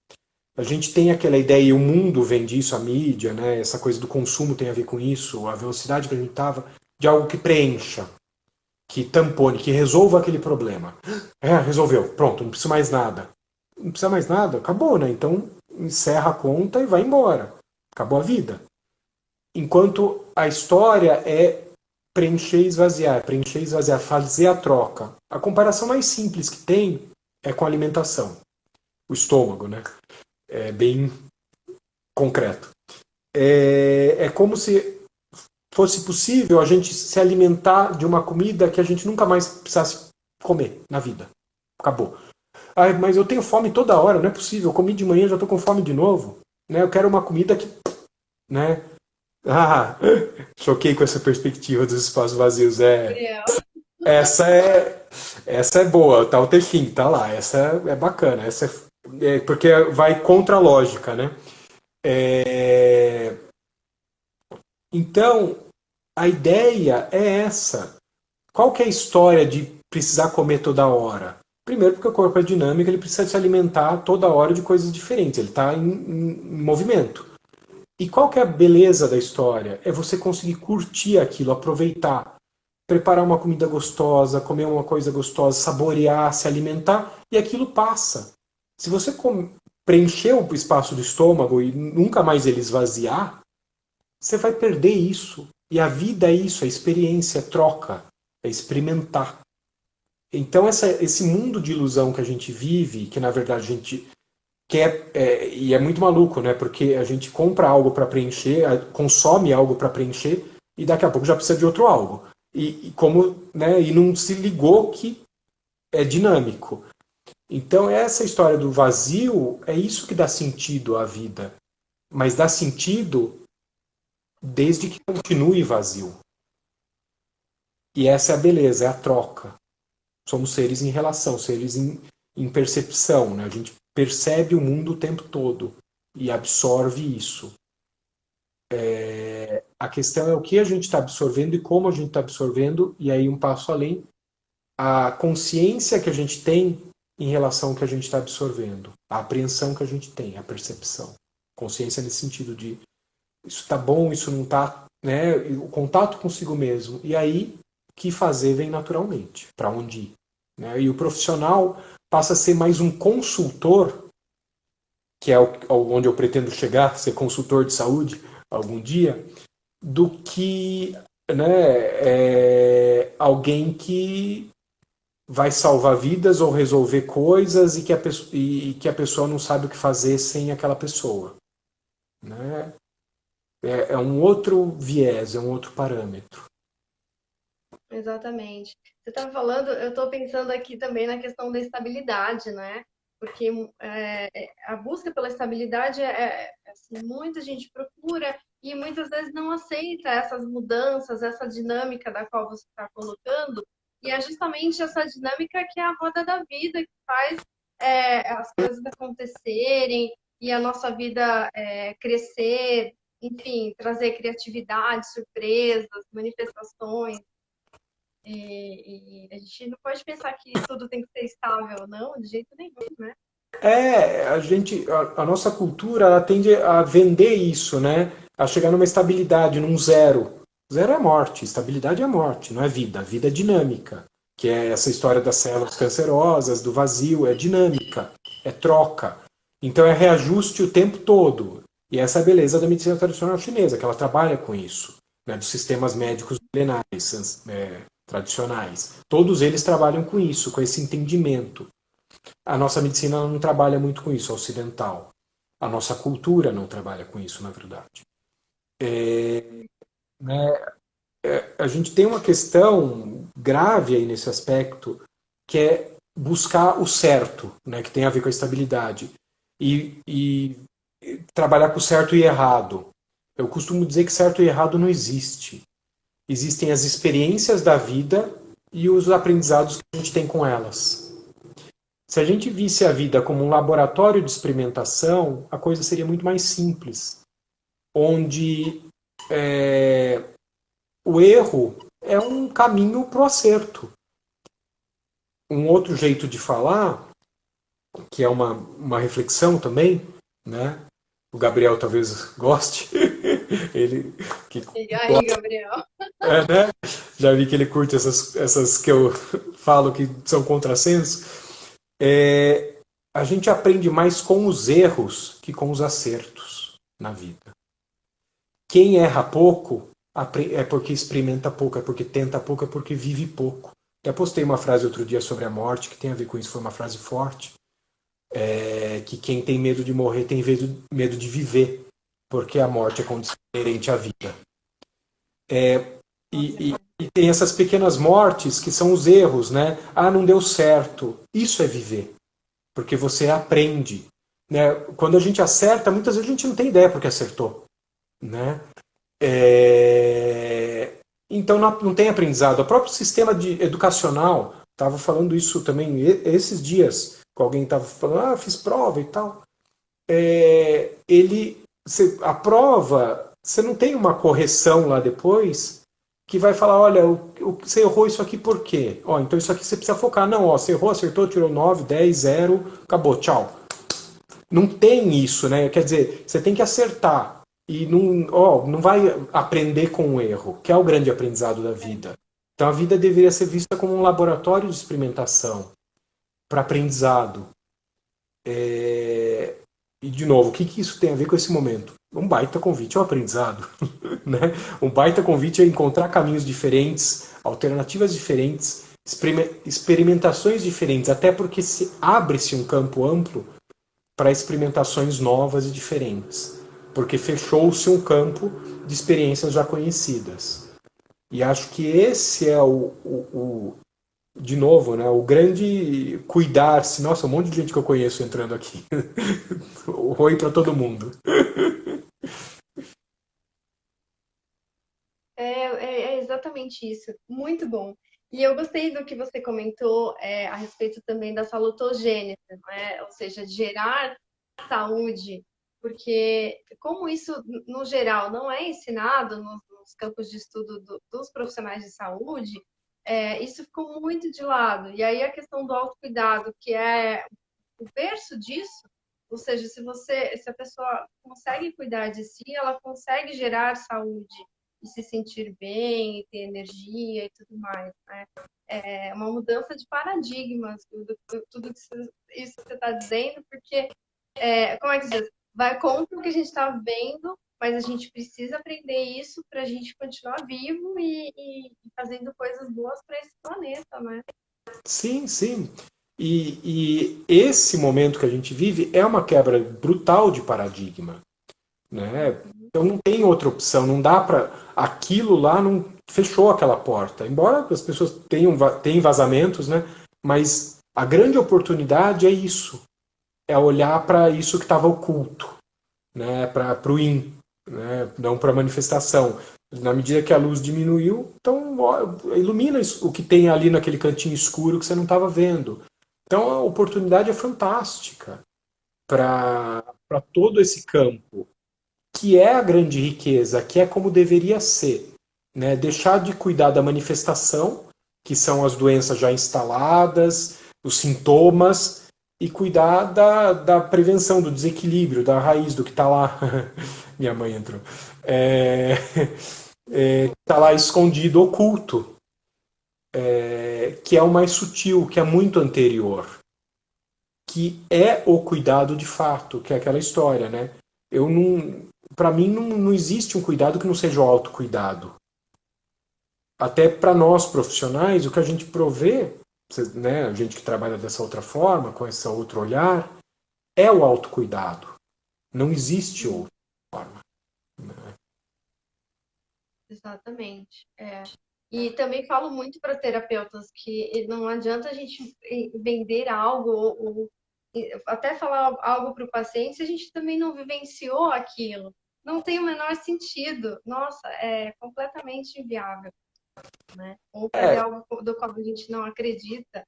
A gente tem aquela ideia, e o mundo vem disso, a mídia, né? Essa coisa do consumo tem a ver com isso, a velocidade que a gente estava, de algo que preencha, que tampone, que resolva aquele problema. Resolveu, pronto, não precisa mais nada. Não precisa mais nada, acabou, né? Então encerra a conta e vai embora. Acabou a vida. Enquanto a história é preencher e esvaziar, fazer a troca. A comparação mais simples que tem é com a alimentação. O estômago, né? É bem concreto. É como se fosse possível a gente se alimentar de uma comida que a gente nunca mais precisasse comer na vida. Acabou. Ah, mas eu tenho fome toda hora, não é possível. Eu comi de manhã, já estou com fome de novo. Né? Eu quero uma comida que... Né? Ah, choquei com essa perspectiva dos espaços vazios. Gabriel. Essa é, essa é boa. Tá o Tefim, tá lá. Essa é bacana. Essa porque vai contra a lógica, né? É, então, a ideia é essa. Qual que é a história de precisar comer toda hora? Primeiro, porque o corpo é dinâmico, ele precisa se alimentar toda hora de coisas diferentes. Ele está em movimento. E qual que é a beleza da história? É você conseguir curtir aquilo, aproveitar, preparar uma comida gostosa, comer uma coisa gostosa, saborear, se alimentar, e aquilo passa. Se você preencher o espaço do estômago e nunca mais ele esvaziar, você vai perder isso. E a vida é isso, é experiência, é troca, é experimentar. Então esse mundo de ilusão que a gente vive, que na verdade a gente quer, e é muito maluco, né? Porque a gente compra algo para preencher, consome algo para preencher, e daqui a pouco já precisa de outro algo. E não se ligou que é dinâmico. Então essa história do vazio é isso que dá sentido à vida. Mas dá sentido desde que continue vazio. E essa é a beleza, é a troca. Somos seres em relação, seres em percepção. Né? A gente percebe o mundo o tempo todo e absorve isso. A questão é o que a gente está absorvendo e como a gente está absorvendo, e aí um passo além, a consciência que a gente tem em relação ao que a gente está absorvendo, a apreensão que a gente tem, a percepção. Consciência nesse sentido de isso está bom, isso não está, né? O contato consigo mesmo. E aí, o que fazer vem naturalmente, para onde ir. Né? E o profissional passa a ser mais um consultor, que é onde eu pretendo chegar, ser consultor de saúde algum dia, do que, né, alguém que vai salvar vidas ou resolver coisas e que a pessoa não sabe o que fazer sem aquela pessoa. Né? É um outro viés, é um outro parâmetro. Exatamente. Você estava falando, eu estou pensando aqui também na questão da estabilidade, né? Porque a busca pela estabilidade assim, muita gente procura e muitas vezes não aceita essas mudanças, essa dinâmica da qual você está colocando. E é justamente essa dinâmica que é a roda da vida, que faz as coisas acontecerem e a nossa vida crescer, enfim, trazer criatividade, surpresas, manifestações. E a gente não pode pensar que tudo tem que ser estável, não, de jeito nenhum, né? A nossa cultura ela tende a vender isso, né? A chegar numa estabilidade, num zero. Zero é morte, estabilidade é morte, não é vida. A vida é dinâmica, que é essa história das células cancerosas, do vazio, é dinâmica, é troca. Então é reajuste o tempo todo. E essa é a beleza da medicina tradicional chinesa, que ela trabalha com isso, né? Dos sistemas médicos milenares, tradicionais. Todos eles trabalham com isso, com esse entendimento. A nossa medicina não trabalha muito com isso, a ocidental. A nossa cultura não trabalha com isso, na verdade. Né, a gente tem uma questão grave aí nesse aspecto, que é buscar o certo, né, que tem a ver com a estabilidade, e trabalhar com o certo e errado. Eu costumo dizer que certo e errado não existe. Existem as experiências da vida e os aprendizados que a gente tem com elas. Se a gente visse a vida como um laboratório de experimentação, a coisa seria muito mais simples, onde o erro é um caminho para o acerto. Um outro jeito de falar, que é uma reflexão também, né? O Gabriel talvez goste, ele que E aí, Gabriel? né? Já vi que ele curte essas que eu falo que são contrassenso. É, a gente aprende mais com os erros que com os acertos na vida. Quem erra pouco é porque experimenta pouco, é porque tenta pouco, é porque vive pouco. Eu postei uma frase outro dia sobre a morte que tem a ver com isso, foi uma frase forte. Que quem tem medo de morrer tem medo de viver, porque a morte é condição inerente à vida. E tem essas pequenas mortes que são os erros, né? Ah, não deu certo. Isso é viver, porque você aprende. Né? Quando a gente acerta, muitas vezes a gente não tem ideia porque acertou. Né? Então não tem aprendizado. O próprio sistema educacional, estava falando isso também esses dias, com alguém estava falando, fiz prova e tal. A prova, você não tem uma correção lá depois que vai falar, olha, você errou isso aqui por quê? Então isso aqui você precisa focar. Não, você errou, acertou, tirou 9, 10, 0, acabou, tchau. Não tem isso, né? Quer dizer, você tem que acertar. E não vai aprender com o erro, que é o grande aprendizado da vida. Então a vida deveria ser vista como um laboratório de experimentação para aprendizado. E, de novo, o que isso tem a ver com esse momento? Um baita convite ao aprendizado. Né? Um baita convite a encontrar caminhos diferentes, alternativas diferentes, experimentações diferentes, até porque se abre-se um campo amplo para experimentações novas e diferentes, porque fechou-se um campo de experiências já conhecidas. E acho que esse é de novo, né, o grande cuidar-se. Nossa, um monte de gente que eu conheço entrando aqui. Oi para todo mundo. É exatamente isso. Muito bom. E eu gostei do que você comentou a respeito também da salutogênese, não é? Ou seja, de gerar saúde, porque como isso, no geral, não é ensinado nos campos de estudo dos profissionais de saúde, isso ficou muito de lado. E aí a questão do autocuidado, que é o berço disso, ou seja, se a pessoa consegue cuidar de si, ela consegue gerar saúde e se sentir bem, e ter energia e tudo mais, né? É uma mudança de paradigmas, tudo isso que você está dizendo, porque, como é que se diz? Vai contra o que a gente está vendo, mas a gente precisa aprender isso para a gente continuar vivo e fazendo coisas boas para esse planeta, né? Sim, sim. E esse momento que a gente vive é uma quebra brutal de paradigma. Né? Então não tem outra opção, não dá para aquilo lá não fechou aquela porta. Embora as pessoas tenham vazamentos, né? Mas a grande oportunidade é isso, é olhar para isso que estava oculto, né? Para o in, né? Não para a manifestação. Na medida que a luz diminuiu, então ilumina o que tem ali naquele cantinho escuro que você não estava vendo. Então a oportunidade é fantástica para todo esse campo que é a grande riqueza, que é como deveria ser. Né? Deixar de cuidar da manifestação, que são as doenças já instaladas, os sintomas, e cuidar da prevenção, do desequilíbrio, da raiz, do que está lá. Minha mãe entrou. Está lá escondido, oculto, que é o mais sutil, que é muito anterior, que é o cuidado de fato, que é aquela história, né? Eu não, para mim não existe um cuidado que não seja o autocuidado. Até para nós profissionais, o que a gente provê, né, a gente que trabalha dessa outra forma, com esse outro olhar, é o autocuidado. Não existe outra forma. Exatamente. E também falo muito para terapeutas que não adianta a gente vender algo ou até falar algo para o paciente se a gente também não vivenciou aquilo. Não tem o menor sentido. Nossa, é completamente inviável, né? Ou fazer É, algo do qual a gente não acredita.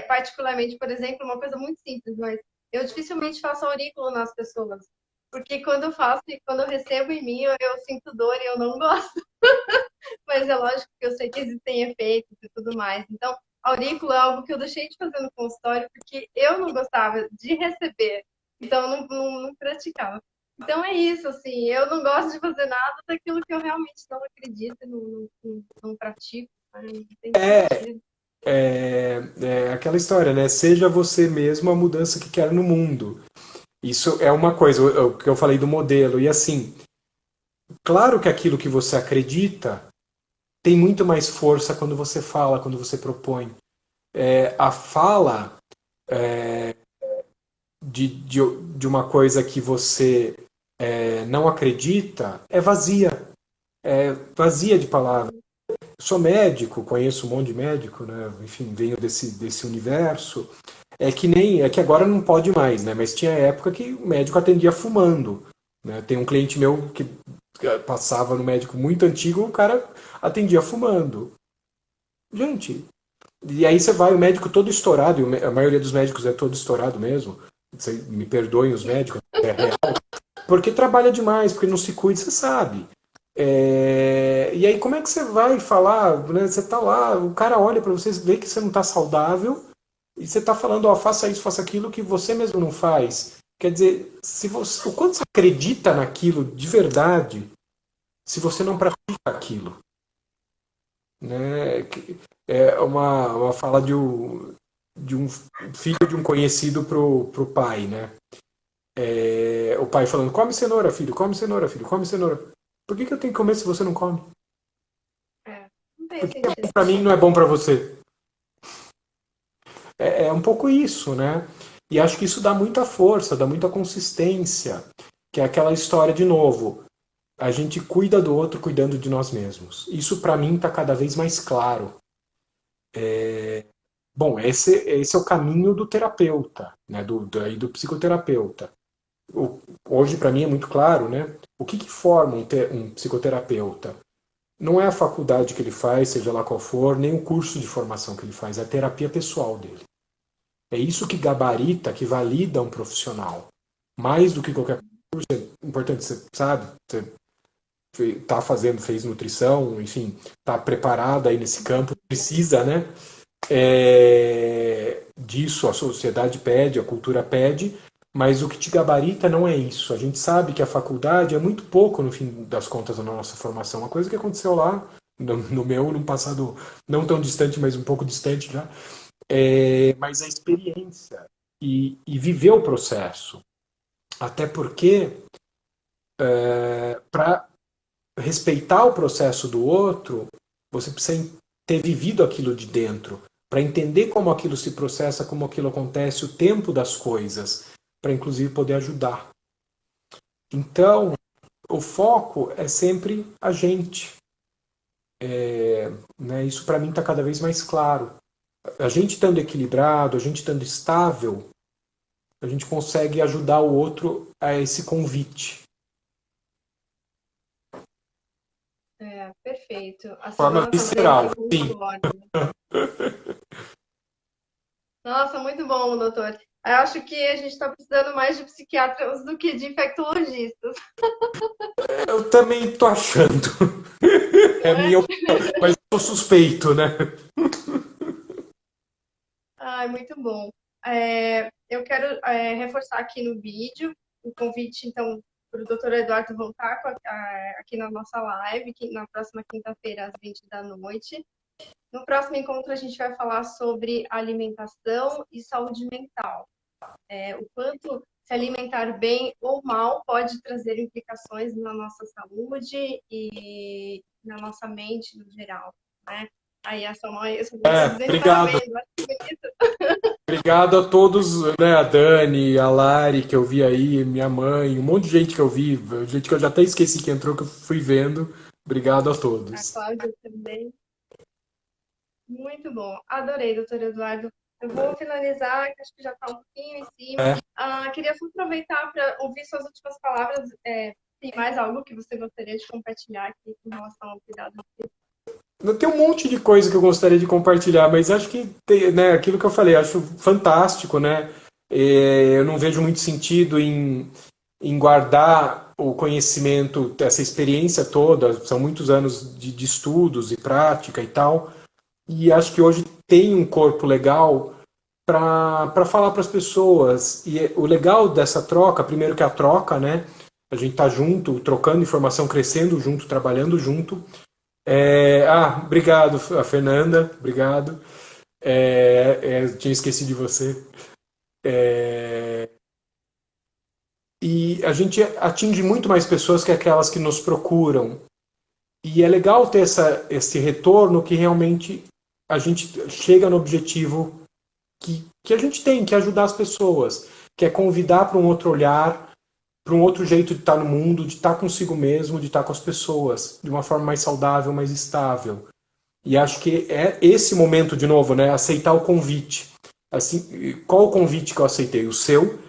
Particularmente, por exemplo, uma coisa muito simples, mas eu dificilmente faço aurículo nas pessoas. Porque quando eu faço e quando eu recebo em mim, eu sinto dor e eu não gosto. Mas é lógico que eu sei que existem efeitos e tudo mais. Então, aurícula é algo que eu deixei de fazer no consultório porque eu não gostava de receber, então eu não praticava. Então é isso, assim, eu não gosto de fazer nada daquilo que eu realmente não acredito, não pratico, né? Não tem sentido. É aquela história, né? Seja você mesmo a mudança que quer no mundo. Isso é uma coisa, o que eu falei do modelo. E assim, claro que aquilo que você acredita tem muito mais força quando você fala, quando você propõe. A fala de uma coisa que você não acredita é vazia de palavras. Sou médico, conheço um monte de médico, né? Enfim, venho desse universo. É que agora não pode mais, né? Mas tinha época que o médico atendia fumando, né? Tem um cliente meu que passava no médico muito antigo, o cara atendia fumando. Gente, e aí você vai, o médico todo estourado, e a maioria dos médicos é todo estourado mesmo. Me perdoem os médicos, é real, porque trabalha demais, porque não se cuida, você sabe. E aí, como é que você vai falar? Né? Você tá lá, o cara olha para você, vê que você não está saudável, e você está falando, ó, faça isso, faça aquilo que você mesmo não faz. Quer dizer, se você, o quanto você acredita naquilo de verdade, se você não pratica aquilo, né? É uma fala de um filho de um conhecido pro pai, né? O pai falando, come cenoura, filho, come cenoura, filho, come cenoura. Por que eu tenho que comer se você não come? Não tem Porque é bom sentido. para mim não é bom para você. É um pouco isso, né? E acho que isso dá muita força, dá muita consistência, que é aquela história de novo. A gente cuida do outro cuidando de nós mesmos. Isso para mim está cada vez mais claro. Bom, esse é o caminho do terapeuta, né? Do psicoterapeuta. Hoje para mim é muito claro, né? O que forma um psicoterapeuta? Não é a faculdade que ele faz, seja lá qual for, nem o curso de formação que ele faz, é a terapia pessoal dele. É isso que gabarita, que valida um profissional. Mais do que qualquer curso, é importante, você sabe, você está fazendo, fez nutrição, enfim, está preparado aí nesse campo, precisa, né? Disso a sociedade pede, a cultura pede, mas o que te gabarita não é isso. A gente sabe que a faculdade é muito pouco, no fim das contas, na nossa formação. Uma coisa que aconteceu lá, no passado não tão distante, mas um pouco distante já, mas a experiência e viver o processo. Até porque, para respeitar o processo do outro, você precisa ter vivido aquilo de dentro, para entender como aquilo se processa, como aquilo acontece, o tempo das coisas, para inclusive poder ajudar. Então, o foco é sempre a gente. Né? Isso para mim está cada vez mais claro. A gente estando equilibrado, a gente estando estável, a gente consegue ajudar o outro a esse convite. Perfeito. A De forma segurança dele, visceral, eu sim. concordo. Nossa, muito bom, doutor. Eu acho que a gente está precisando mais de psiquiatras do que de infectologistas, Eu também estou achando. É não é? minha opinião, mas eu sou suspeito, né? Ai, muito bom. Eu quero reforçar aqui no vídeo o convite, então, para o doutor Eduardo voltar aqui na nossa live, na próxima quinta-feira, às 20 da noite. No próximo encontro, a gente vai falar sobre alimentação e saúde mental. O quanto se alimentar bem ou mal pode trazer implicações na nossa saúde e na nossa mente no geral, né? Aí a sua mãe, eu só estou dizendo Obrigado. parabéns, acho que bonito. Obrigado a todos, né? A Dani, a Lari, que eu vi aí, minha mãe, um monte de gente que eu vi, gente que eu já até esqueci que entrou, que eu fui vendo. Obrigado a A todos. Cláudia também. Muito bom. Adorei, doutor Eduardo. Eu vou finalizar, que acho que já está um pouquinho em cima. É. Queria só aproveitar para ouvir suas últimas palavras. Tem mais algo que você gostaria de compartilhar aqui com relação ao cuidado? Tem um monte de coisa que eu gostaria de compartilhar, mas acho que tem, né, aquilo que eu falei, acho fantástico, né? Eu não vejo muito sentido em guardar o conhecimento, essa experiência toda, são muitos anos de estudos e prática e tal, e acho que hoje tem um corpo legal para falar para as pessoas. E o legal dessa troca, primeiro que a troca, né? A gente tá junto, trocando informação, crescendo junto, trabalhando junto. Obrigado, a Fernanda, obrigado. Tinha esquecido de você. E a gente atinge muito mais pessoas que aquelas que nos procuram. E é legal ter esse retorno que realmente a gente chega no objetivo que a gente tem, que é ajudar as pessoas, que é convidar para um outro olhar, para um outro jeito de estar no mundo, de estar consigo mesmo, de estar com as pessoas, de uma forma mais saudável, mais estável. E acho que é esse momento, de novo, né? Aceitar o convite. Assim, qual o convite que eu aceitei? O seu,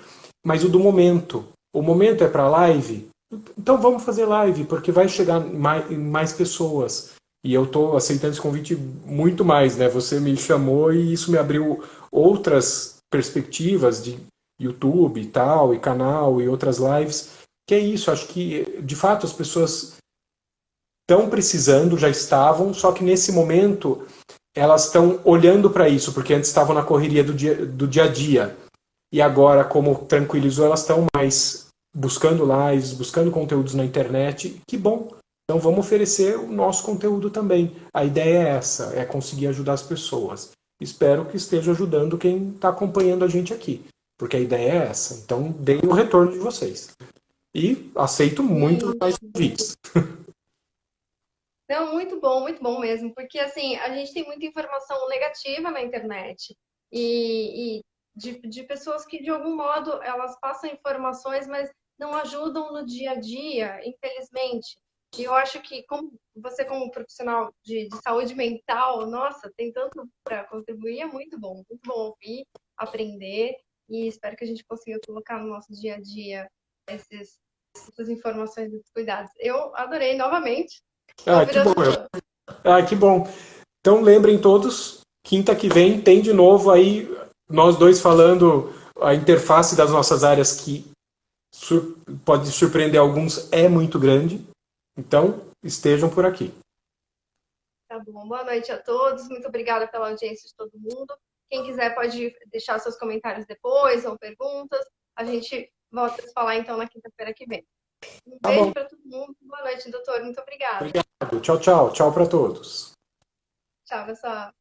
mas o do momento. O momento é para live? Então vamos fazer live, porque vai chegar mais pessoas. E eu estou aceitando esse convite muito mais, né? Você me chamou e isso me abriu outras perspectivas de YouTube e tal, e canal e outras lives. Que é isso, acho que de fato as pessoas estão precisando, já estavam, só que nesse momento elas estão olhando para isso, porque antes estavam na correria do dia a dia. E agora, como tranquilizou, elas estão mais buscando lives, buscando conteúdos na internet. Que bom! Então vamos oferecer o nosso conteúdo também. A ideia é essa, é conseguir ajudar as pessoas. Espero que esteja ajudando quem está acompanhando a gente aqui, porque a ideia é essa. Então deem o retorno de vocês. E aceito muito mais Sim. convites. Não, muito bom mesmo, porque assim, a gente tem muita informação negativa na internet e de pessoas que de algum modo elas passam informações, mas não ajudam no dia a dia, infelizmente. E eu acho que como você como profissional de saúde mental, nossa, tem tanto para contribuir, é muito bom ouvir, aprender e espero que a gente consiga colocar no nosso dia a dia essas informações e cuidados. Eu adorei novamente. Tô Que bom. virando fã. Que bom. Então lembrem todos, quinta que vem tem de novo aí nós dois falando a interface das nossas áreas que pode surpreender alguns, é muito grande. Então, estejam por aqui. Tá bom. Boa noite a todos. Muito obrigada pela audiência de todo mundo. Quem quiser pode deixar seus comentários depois ou perguntas. A gente volta a se falar então na quinta-feira que vem. Um Tá bom. beijo para todo mundo. Boa noite, doutor. Muito obrigada. Obrigado. Tchau, tchau. Tchau para todos. Tchau, pessoal.